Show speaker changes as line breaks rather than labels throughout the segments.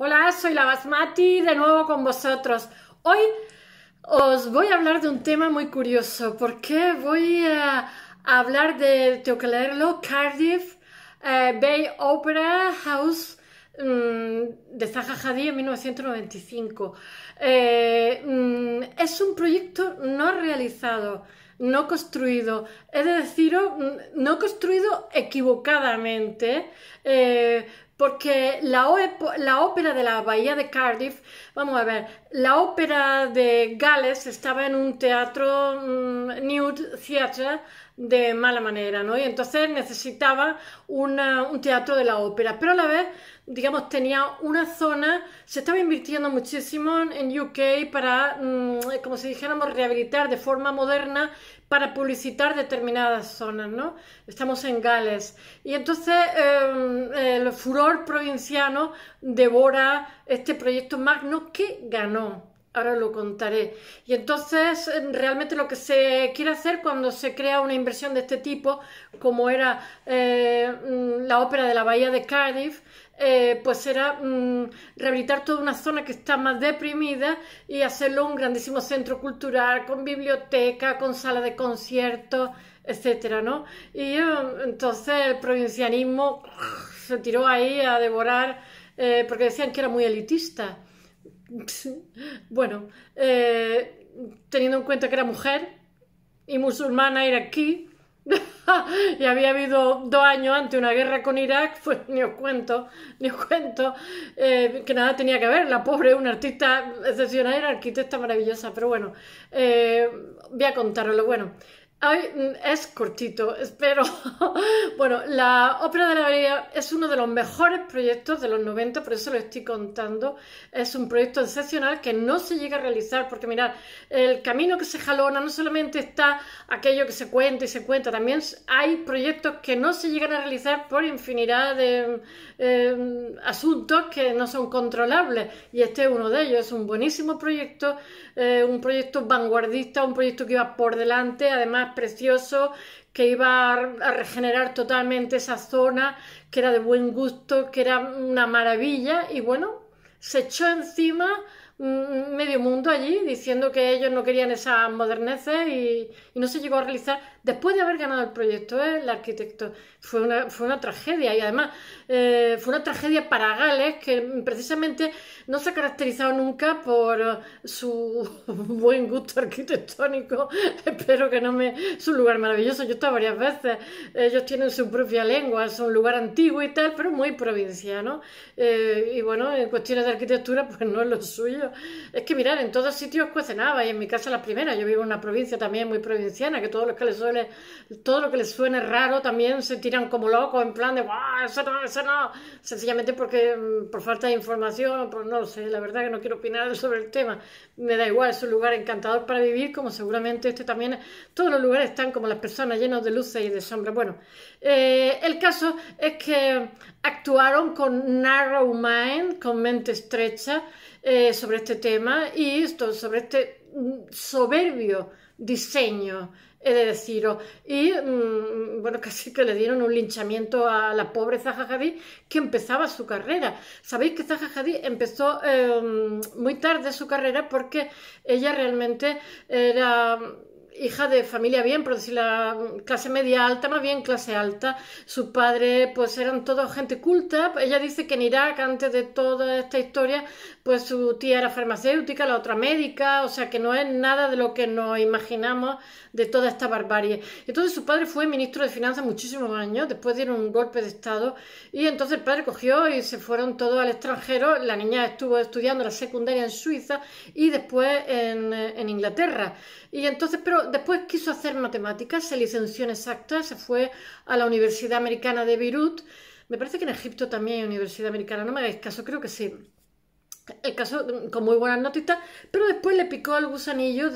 Hola, soy la Basmati, de nuevo con vosotros. Hoy os voy a hablar de un tema muy curioso, porque voy a hablar de, tengo que leerlo, Cardiff Bay Opera House de Zaha Hadid en 1995. Es un proyecto no realizado, no construido, es decir, no construido equivocadamente, porque la ópera de la Bahía de Cardiff, vamos a ver, la ópera de Gales estaba en un teatro, Nude Theatre, de mala manera, ¿no? Y entonces necesitaba un teatro de la ópera, pero a la vez, digamos, tenía una zona, se estaba invirtiendo muchísimo en UK para, como si dijéramos, rehabilitar de forma moderna para publicitar determinadas zonas, ¿no? Estamos en Gales. Y entonces el furor provinciano devora este proyecto magno que ganó. Ahora lo contaré. Y entonces realmente lo que se quiere hacer cuando se crea una inversión de este tipo, como era la ópera de la Bahía de Cardiff, pues era rehabilitar toda una zona que está más deprimida y hacerlo un grandísimo centro cultural con biblioteca, con sala de conciertos, etcétera, ¿no? Y entonces el provincianismo se tiró ahí a devorar porque decían que era muy elitista. Bueno, teniendo en cuenta que era mujer y musulmana iraquí y había habido 2 años antes una guerra con Irak, pues ni os cuento, que nada tenía que ver. La pobre, una artista excepcional, era arquitecta maravillosa, pero bueno, voy a contaroslo. Bueno, hoy es cortito, espero. Bueno, la Ópera de la Bahía es uno de los mejores proyectos de los 90, por eso lo estoy contando. Es un proyecto excepcional que no se llega a realizar, porque mirad, el camino que se jalona no solamente está aquello que se cuenta y se cuenta, también hay proyectos que no se llegan a realizar por infinidad de asuntos que no son controlables, y este es uno de ellos. Es un buenísimo proyecto, un proyecto vanguardista, un proyecto que iba por delante, además precioso, que iba a regenerar totalmente esa zona, que era de buen gusto, que era una maravilla, y bueno, se echó encima medio mundo allí diciendo que ellos no querían esas moderneces y no se llegó a realizar después de haber ganado el proyecto, el arquitecto. Fue una tragedia, y además fue una tragedia para Gales, que precisamente no se ha caracterizado nunca por su buen gusto arquitectónico. Espero que no me... Es un lugar maravilloso, yo he estado varias veces. Ellos tienen su propia lengua, es un lugar antiguo y tal, pero muy provinciano. Y bueno, en cuestiones de arquitectura, pues no es lo suyo. Es que mirad, en todos sitios cuecen habas, y en mi casa la primera. Yo vivo en una provincia también muy provinciana, que todo lo que les suene raro también se tiran como locos, en plan de ¡guau! Eso no, sencillamente porque por falta de información, pues no lo sé, la verdad que no quiero opinar sobre el tema. Me da igual, es un lugar encantador para vivir, como seguramente este también. Todos los lugares están como las personas, llenos de luces y de sombras. Bueno, el caso es que actuaron con narrow mind, con mente estrecha, sobre este tema, y sobre este soberbio diseño, he de deciros. Y bueno, casi que le dieron un linchamiento a la pobre Zaha Hadid, que empezaba su carrera. Sabéis que Zaha Hadid empezó muy tarde su carrera, porque ella realmente era hija de familia bien, por decir la clase media alta, más bien clase alta. Sus padres pues eran todos gente culta. Ella dice que en Irak, antes de toda esta historia, pues su tía era farmacéutica, la otra médica, o sea que no es nada de lo que nos imaginamos de toda esta barbarie. Entonces su padre fue ministro de Finanzas muchísimos años, después dieron un golpe de estado, y entonces el padre cogió y se fueron todos al extranjero. La niña estuvo estudiando la secundaria en Suiza y después en Inglaterra. Y entonces, pero después quiso hacer matemáticas, se licenció en exactas, se fue a la Universidad Americana de Beirut. Me parece que en Egipto también hay Universidad Americana, no me hagáis caso, creo que sí. El caso con muy buenas notitas, pero después le picó el gusanillo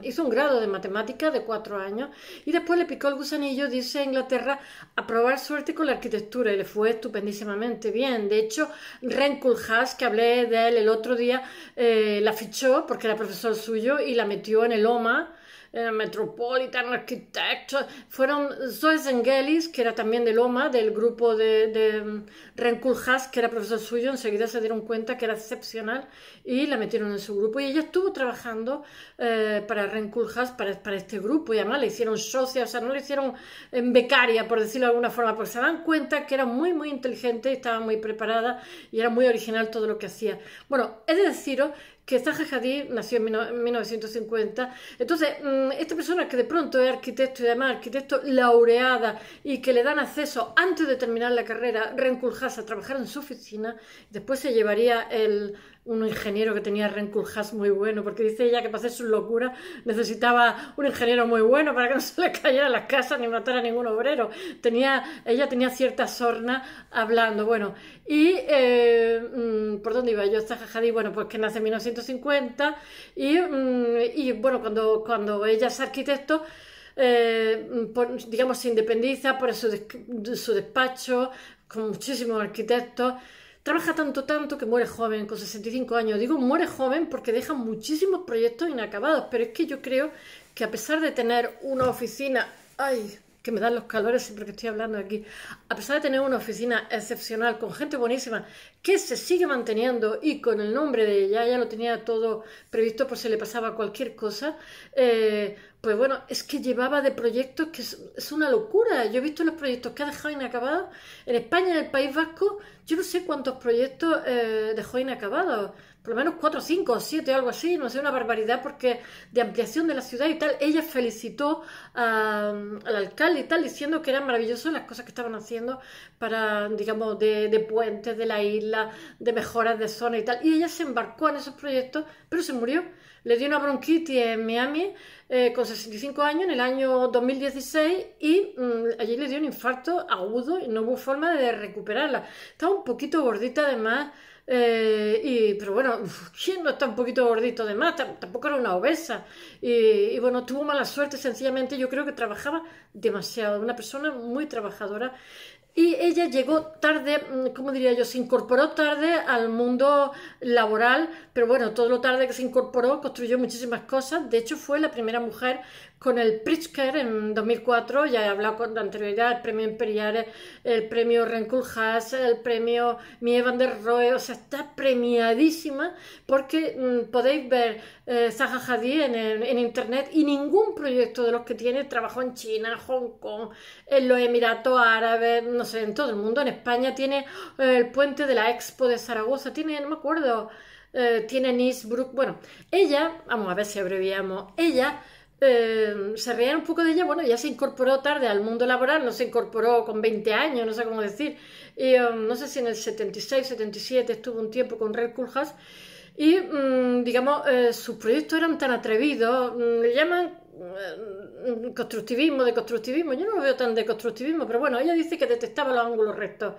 hizo un grado de matemáticas de 4 años, y después le picó el gusanillo, dice Inglaterra, a probar suerte con la arquitectura, y le fue estupendísimamente bien. De hecho, Ren Koolhaas, que hablé de él el otro día, la fichó porque era profesor suyo y la metió en el OMA, Metropolitan Architects, fueron Zoe Zengelis, que era también de Loma, del grupo de Ren Koolhaas, que era profesor suyo, enseguida se dieron cuenta que era excepcional y la metieron en su grupo. Y ella estuvo trabajando para Ren Koolhaas, para este grupo, y además le hicieron socia, o sea, no le hicieron becaria, por decirlo de alguna forma, porque se dan cuenta que era muy, muy inteligente, estaba muy preparada y era muy original todo lo que hacía. Bueno, he de deciros que Zaha Hadid nació en 1950, entonces esta persona que de pronto es arquitecto y además arquitecto laureada y que le dan acceso antes de terminar la carrera, Ren Koolhaas, a trabajar en su oficina, después se llevaría un ingeniero que tenía Ren Koolhaas muy bueno, porque dice ella que para hacer sus locuras necesitaba un ingeniero muy bueno para que no se le cayera las casas ni matara a ningún obrero. Ella tenía cierta sorna hablando. Bueno, y ¿por dónde iba yo? Zaha Hadid, bueno, pues que nace en 1950 y bueno, cuando ella es arquitecto, digamos, se independiza, pone su despacho con muchísimos arquitectos. Trabaja tanto que muere joven, con 65 años. Digo muere joven porque deja muchísimos proyectos inacabados, pero es que yo creo que a pesar de tener una oficina... ¡Ay! Que me dan los calores siempre que estoy hablando aquí. A pesar de tener una oficina excepcional, con gente buenísima, que se sigue manteniendo y con el nombre de ella, ya lo tenía todo previsto por si le pasaba cualquier cosa, pues bueno, es que llevaba de proyectos que es una locura. Yo he visto los proyectos que ha dejado inacabados. En España, en el País Vasco, yo no sé cuántos proyectos dejó inacabados. Por lo menos 4, 5, 7, algo así, no sé, una barbaridad, porque de ampliación de la ciudad y tal. Ella felicitó al alcalde y tal, diciendo que eran maravillosas las cosas que estaban haciendo para, digamos, de puentes de la isla, de mejoras de zona y tal. Y ella se embarcó en esos proyectos, pero se murió. Le dio una bronquitis en Miami con 65 años en el año 2016 y allí le dio un infarto agudo y no hubo forma de recuperarla. Estaba un poquito gordita además. Pero bueno, ¿quién no está un poquito gordito de más? Tampoco era una obesa y bueno, tuvo mala suerte, sencillamente yo creo que trabajaba demasiado, una persona muy trabajadora. Y ella llegó tarde, ¿cómo diría yo? Se incorporó tarde al mundo laboral, pero bueno, todo lo tarde que se incorporó construyó muchísimas cosas. De hecho, fue la primera mujer con el Pritzker en 2004, ya he hablado con anterioridad, el premio Imperial, el premio Ren Koolhaas, el premio Mies van der Rohe, o sea, está premiadísima porque podéis ver Zaha Hadid en internet y ningún proyecto de los que tiene trabajó en China, en Hong Kong, en los Emiratos Árabes, no sé, en todo el mundo. En España tiene el puente de la Expo de Zaragoza, tiene, no me acuerdo, tiene Innsbruck, bueno, ella, vamos a ver si abreviamos, ella... se reían un poco de ella, bueno, ya se incorporó tarde al mundo laboral, no se incorporó con 20 años, no sé cómo decir, y no sé si en el 76, 77 estuvo un tiempo con Ren Koolhaas, y digamos, sus proyectos eran tan atrevidos, le llaman constructivismo, deconstructivismo. Yo no lo veo tan deconstructivismo, pero bueno, ella dice que detestaba los ángulos rectos,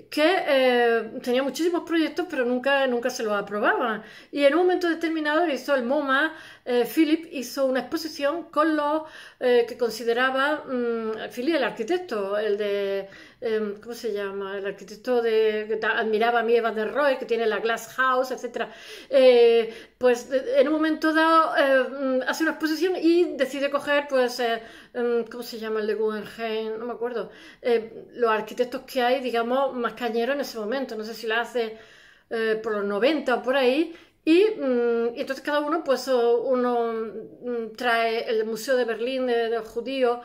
que tenía muchísimos proyectos, pero nunca se los aprobaban. Y en un momento determinado le hizo el MoMA, Philip hizo una exposición con los que consideraba, Philip, el arquitecto, el de, ¿cómo se llama? El arquitecto que admiraba a Mies van der Rohe, que tiene la Glass House, etc. Pues en un momento dado hace una exposición y decide coger, pues, ¿cómo se llama el de Guggenheim? No me acuerdo. Los arquitectos que hay, digamos, más cañeros en ese momento. No sé si la hace por los 90 o por ahí. Y entonces cada uno, pues, uno trae el Museo de Berlín de los judíos,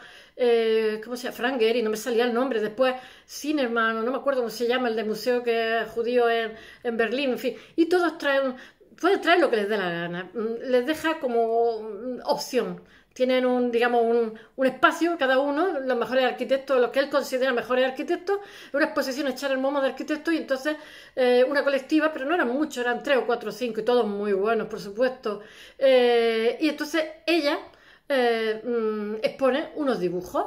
¿cómo se llama? Frank Gehry, no me salía el nombre. Después Zimmermann, no me acuerdo cómo se llama, el del museo que es judío en Berlín, en fin. Y todos traen... Pueden traer lo que les dé la gana, les deja como opción. Tienen digamos, un espacio, cada uno, los mejores arquitectos, los que él considera mejores arquitectos, una exposición, echar el momo de arquitectos y entonces una colectiva, pero no eran muchos, eran 3 o 4 o 5 y todos muy buenos, por supuesto. Y entonces ella expone unos dibujos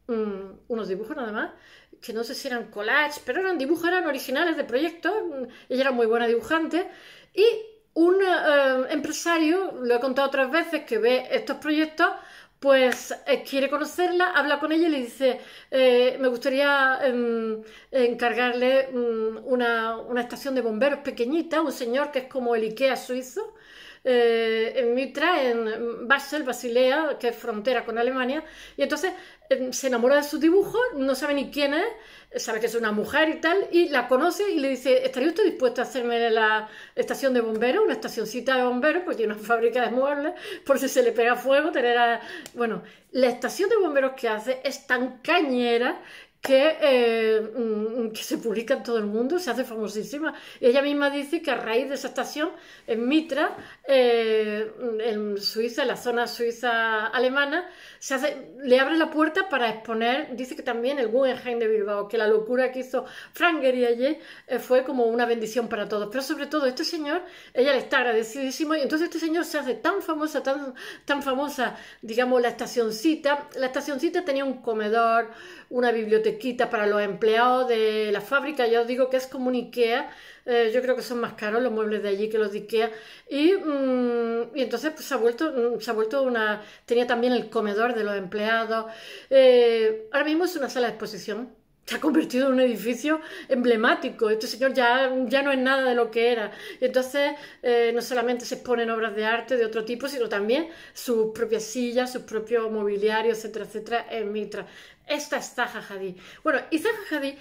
nada más, que no sé si eran collages, pero eran dibujos, eran originales de proyectos. Ella era muy buena dibujante y un empresario, lo he contado otras veces, que ve estos proyectos, pues quiere conocerla, habla con ella y le dice, me gustaría encargarle una estación de bomberos pequeñita, un señor que es como el IKEA suizo, en Mitra, en Basel, Basilea, que es frontera con Alemania, y entonces se enamora de sus dibujos, no sabe ni quién es, sabe que es una mujer y tal, y la conoce y le dice, ¿estaría usted dispuesto a hacerme la estación de bomberos, una estacioncita de bomberos, porque tiene una fábrica de muebles, por si se le pega fuego, Bueno, la estación de bomberos que hace es tan cañera que se publica en todo el mundo, se hace famosísima. Y ella misma dice que a raíz de esa estación, en Mitra, en Suiza, en la zona suiza alemana, le abre la puerta para exponer, dice que también el Guggenheim de Bilbao, que la locura que hizo Frank Gehry allí fue como una bendición para todos. Pero sobre todo este señor, ella le está agradecidísimo, y entonces este señor se hace tan famosa, tan famosa, digamos, la estacioncita. La estacioncita tenía un comedor, una bibliotequita para los empleados de la fábrica. Ya os digo que es como un IKEA. Yo creo que son más caros los muebles de allí que los de IKEA. Y entonces pues, se ha vuelto una... Tenía también el comedor de los empleados. Ahora mismo es una sala de exposición. Se ha convertido en un edificio emblemático. Este señor ya no es nada de lo que era. Y entonces no solamente se exponen obras de arte de otro tipo, sino también sus propias sillas, sus propios mobiliarios, etcétera, etcétera, en Mitra. Esta es Zaha Hadid. Bueno, y Zaha Hadid,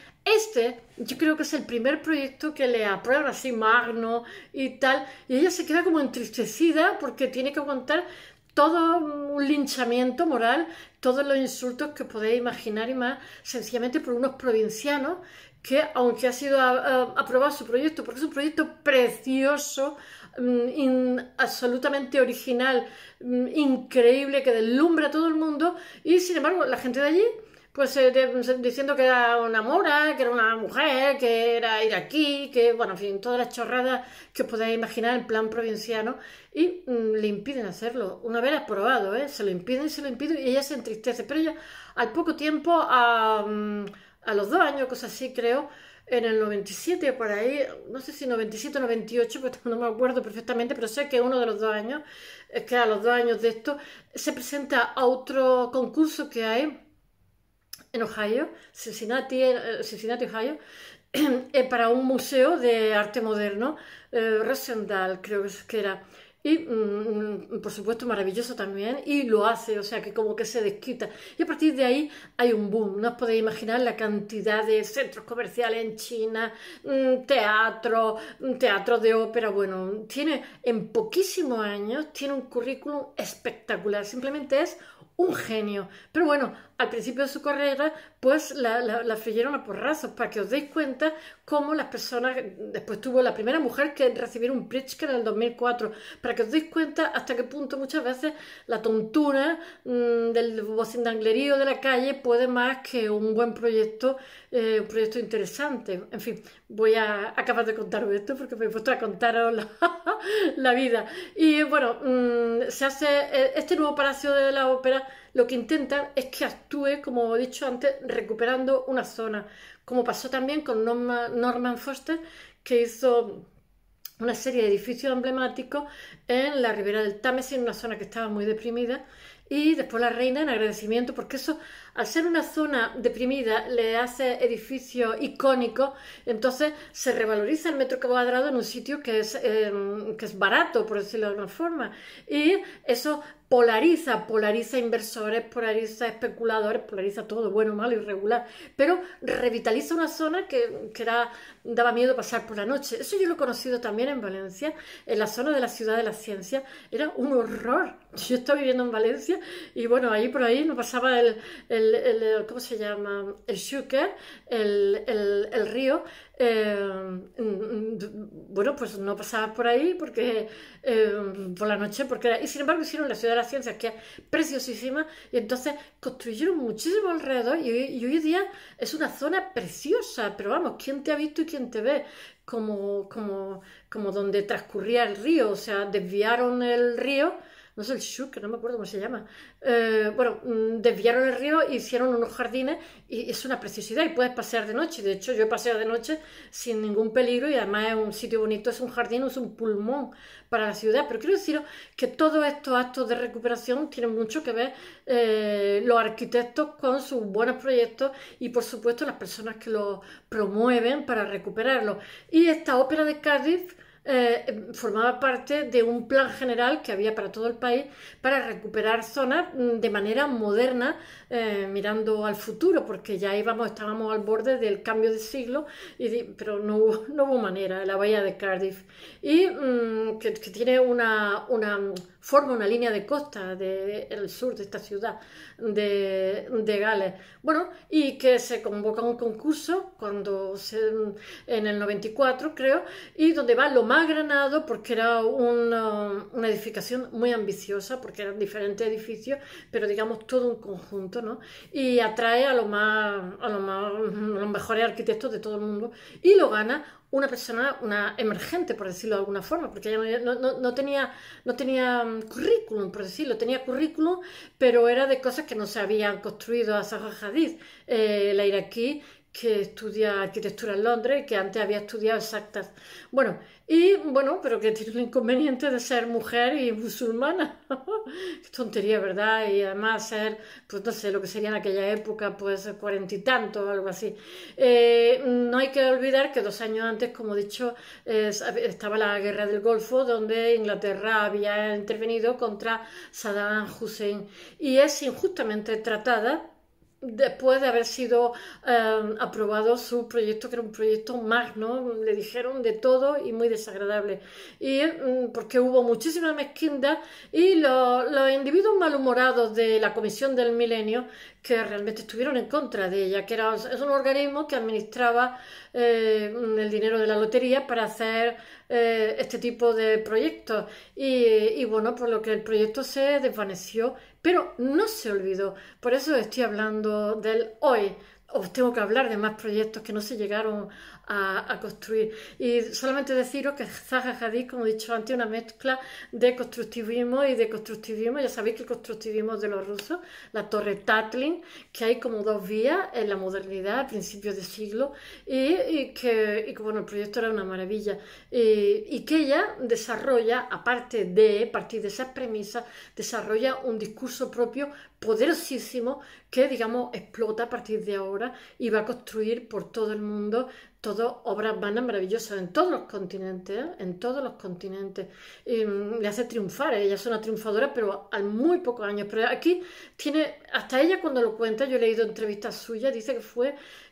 yo creo que es el primer proyecto que le aprueban así magno y tal, y ella se queda como entristecida porque tiene que aguantar todo un linchamiento moral, todos los insultos que podéis imaginar y más, sencillamente por unos provincianos que, aunque ha sido aprobado su proyecto, porque es un proyecto precioso, absolutamente original, increíble, que deslumbra a todo el mundo, y sin embargo la gente de allí pues diciendo que era una mora, que era una mujer, que era iraquí, que, bueno, en fin, todas las chorradas que os podáis imaginar en plan provinciano, y le impiden hacerlo. Una vez aprobado, se lo impiden y ella se entristece. Pero ella, al poco tiempo, a los 2 años, cosas así, creo, en el 97, por ahí, no sé si 97 o 98, pues no me acuerdo perfectamente, pero sé que uno de los 2 años, es que a los 2 años de esto, se presenta a otro concurso que hay en Ohio, Cincinnati, Ohio, para un museo de arte moderno, Rosendal creo que era, y por supuesto maravilloso también, y lo hace, o sea que como que se desquita, y a partir de ahí hay un boom. No os podéis imaginar la cantidad de centros comerciales en China, teatro de ópera. Bueno, tiene en poquísimos años, tiene un currículum espectacular, simplemente es un genio. Pero bueno, al principio de su carrera, pues la freyeron a porrazos, para que os deis cuenta cómo las personas... Después tuvo la primera mujer que recibió un Pritzker en el 2004, para que os deis cuenta hasta qué punto muchas veces la tontura del vocinganglerío de la calle puede más que un buen proyecto, un proyecto interesante. En fin, voy a acabar de contaros esto porque me he puesto a contaros la vida. Y bueno, se hace este nuevo Palacio de la Ópera. Lo que intentan es que actúe, como he dicho antes, recuperando una zona, como pasó también con Norman Foster, que hizo una serie de edificios emblemáticos en la ribera del Támesis, en una zona que estaba muy deprimida, y después la reina, en agradecimiento, porque eso, al ser una zona deprimida, le hace edificios icónicos, entonces se revaloriza el metro cuadrado en un sitio que es barato, por decirlo de alguna forma, y eso polariza inversores, polariza especuladores, polariza todo, bueno, malo, irregular, pero revitaliza una zona que daba miedo pasar por la noche. Eso yo lo he conocido también en Valencia, en la zona de la Ciudad de la Ciencia. Era un horror. Yo estaba viviendo en Valencia y bueno, ahí por ahí no pasaba ¿cómo se llama? El Xúquer, el río. Bueno, pues no pasaba por ahí porque por la noche, y sin embargo hicieron la Ciudad de las Ciencias, que es preciosísima, y entonces construyeron muchísimo alrededor, y hoy en día es una zona preciosa. Pero vamos, ¿quién te ha visto y quién te ve? Como donde transcurría el río, o sea, desviaron el río, no sé, el Xúquer, no me acuerdo cómo se llama. Bueno, desviaron el río e hicieron unos jardines, y es una preciosidad, y puedes pasear de noche. De hecho, yo he paseado de noche sin ningún peligro, y además es un sitio bonito, es un jardín, es un pulmón para la ciudad. Pero quiero deciros que todos estos actos de recuperación tienen mucho que ver los arquitectos con sus buenos proyectos, y por supuesto las personas que los promueven para recuperarlos. Y esta ópera de Cardiff formaba parte de un plan general que había para todo el país para recuperar zonas de manera moderna, mirando al futuro, porque ya estábamos al borde del cambio de siglo, pero no hubo manera, la bahía de Cardiff, y que tiene forma una línea de costa del sur de esta ciudad de Gales. Bueno, y que se convoca un concurso en el 94, creo, y donde va lo más granado, porque era una edificación muy ambiciosa, porque eran diferentes edificios, pero digamos todo un conjunto, ¿no? Y atrae a los mejores arquitectos de todo el mundo, y lo gana una persona, una emergente, por decirlo de alguna forma, porque ella no tenía currículum, por decirlo, tenía currículum, pero era de cosas que no se habían construido. A Zaha Hadid, la iraquí, que estudia arquitectura en Londres y que antes había estudiado exactas. Pero que tiene el inconveniente de ser mujer y musulmana. Qué tontería, ¿verdad? Y además ser, pues no sé, lo que sería en aquella época, pues 40 y tanto, algo así. No hay que olvidar que 2 años antes, como he dicho, estaba la guerra del Golfo, donde Inglaterra había intervenido contra Saddam Hussein y es injustamente tratada después de haber sido aprobado su proyecto, que era un proyecto magno. Le dijeron de todo y muy desagradable, y porque hubo muchísima mezquindad, y los individuos malhumorados de la Comisión del Milenio, que realmente estuvieron en contra de ella, que es un organismo que administraba el dinero de la lotería para hacer este tipo de proyectos, y bueno, por lo que el proyecto se desvaneció, pero no se olvidó. Por eso estoy hablando de él hoy. Os tengo que hablar de más proyectos que no se llegaron a construir. Y solamente deciros que Zaha Hadid, como he dicho antes, una mezcla de constructivismo y de constructivismo. Ya sabéis que el constructivismo es de los rusos, la torre Tatlin, que hay como 2 vías en la modernidad a principios de siglo, y que bueno, el proyecto era una maravilla. Y que ella desarrolla, aparte de partir de esas premisas, desarrolla un discurso propio poderosísimo que, digamos, explota a partir de ahora y va a construir por todo el mundo obras vanas maravillosas en todos los continentes, ¿eh? En todos los continentes. Le hace triunfar, ella es una triunfadora, pero a muy pocos años. Pero aquí hasta ella cuando lo cuenta, yo he leído entrevistas suyas, dice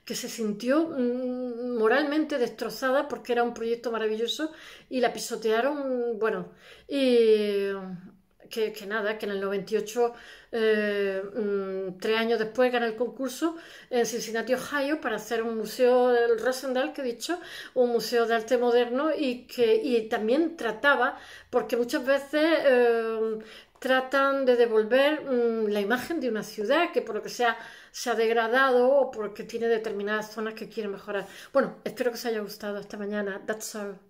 que se sintió moralmente destrozada porque era un proyecto maravilloso y la pisotearon, bueno, y que en el 98, 3 años después, gana el concurso en Cincinnati, Ohio, para hacer un museo del Rosendale, que he dicho, un museo de arte moderno, y también trataba, porque muchas veces tratan de devolver la imagen de una ciudad que por lo que sea se ha degradado, o porque tiene determinadas zonas que quiere mejorar. Bueno, espero que os haya gustado esta mañana. That's all.